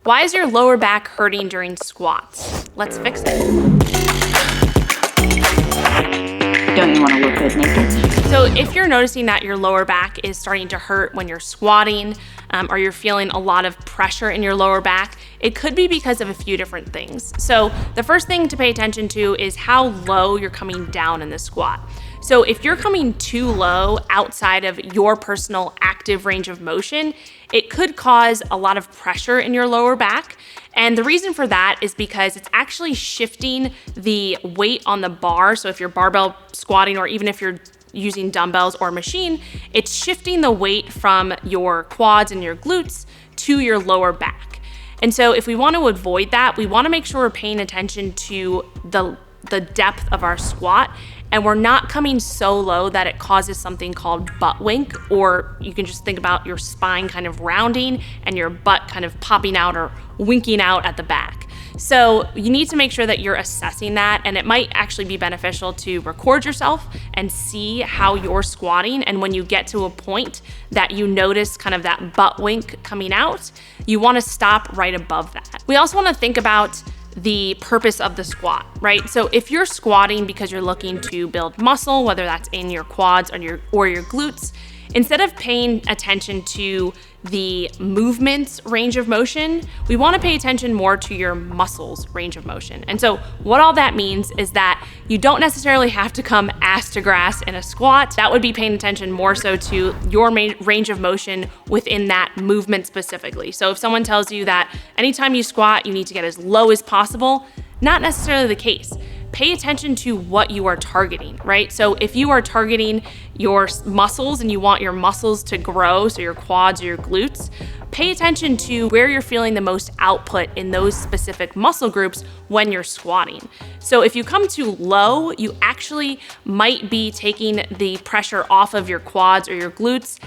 Why is your lower back hurting during squats? Let's fix it. Don't you want to look good naked? So if you're noticing that your lower back is starting to hurt when you're squatting, or you're feeling a lot of pressure in your lower back, it could be because of a few different things. So the first thing to pay attention to is how low you're coming down in the squat. So if you're coming too low outside of your personal active range of motion, it could cause a lot of pressure in your lower back. And the reason for that is because it's actually shifting the weight on the bar. So if you're barbell squatting, or even if you're using dumbbells or machine, it's shifting the weight from your quads and your glutes to your lower back. And so if we want to avoid that, we want to make sure we're paying attention to the depth of our squat, and we're not coming so low that it causes something called butt wink, or you can just think about your spine kind of rounding and your butt kind of popping out or winking out at the back. So you need to make sure that you're assessing that, and it might actually be beneficial to record yourself and see how you're squatting. And when you get to a point that you notice kind of that butt wink coming out, you want to stop right above that. We also want to think about the purpose of the squat, right? So if you're squatting because you're looking to build muscle, whether that's in your quads or your glutes, instead of paying attention to the movement's range of motion, we want to pay attention more to your muscles' range of motion. And so what all that means is that you don't necessarily have to come ass to grass in a squat. That would be paying attention more so to your range of motion within that movement specifically. So if someone tells you that anytime you squat, you need to get as low as possible, not necessarily the case. Pay attention to what you are targeting, right? So if you are targeting your muscles and you want your muscles to grow, so your quads or your glutes, pay attention to where you're feeling the most output in those specific muscle groups when you're squatting. So if you come too low, you actually might be taking the pressure off of your quads or your glutes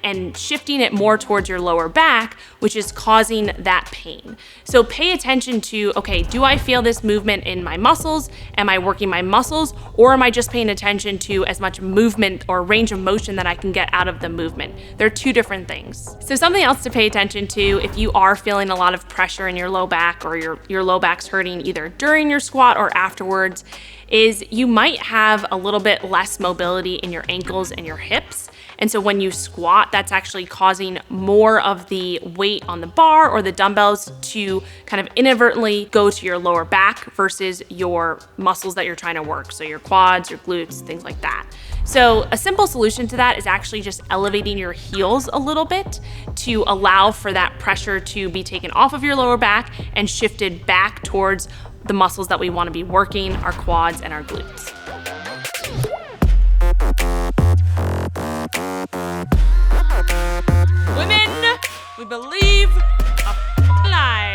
and shifting it more towards your lower back, which is causing that pain. So pay attention to, okay, do I feel this movement in my muscles? Am I working my muscles? Or am I just paying attention to as much movement or range of motion that I can get out of the movement? They're two different things. So something else to pay attention to if you are feeling a lot of pressure in your low back, or your low back's hurting either during your squat or afterwards, is you might have a little bit less mobility in your ankles and your hips. And so when you squat, that's actually causing more of the weight on the bar or the dumbbells to kind of inadvertently go to your lower back versus your muscles that you're trying to work. So your quads, your glutes, things like that. So a simple solution to that is actually just elevating your heels a little bit to allow for that pressure to be taken off of your lower back and shifted back towards the muscles that we want to be working, our quads and our glutes. Women, we believe, are alive.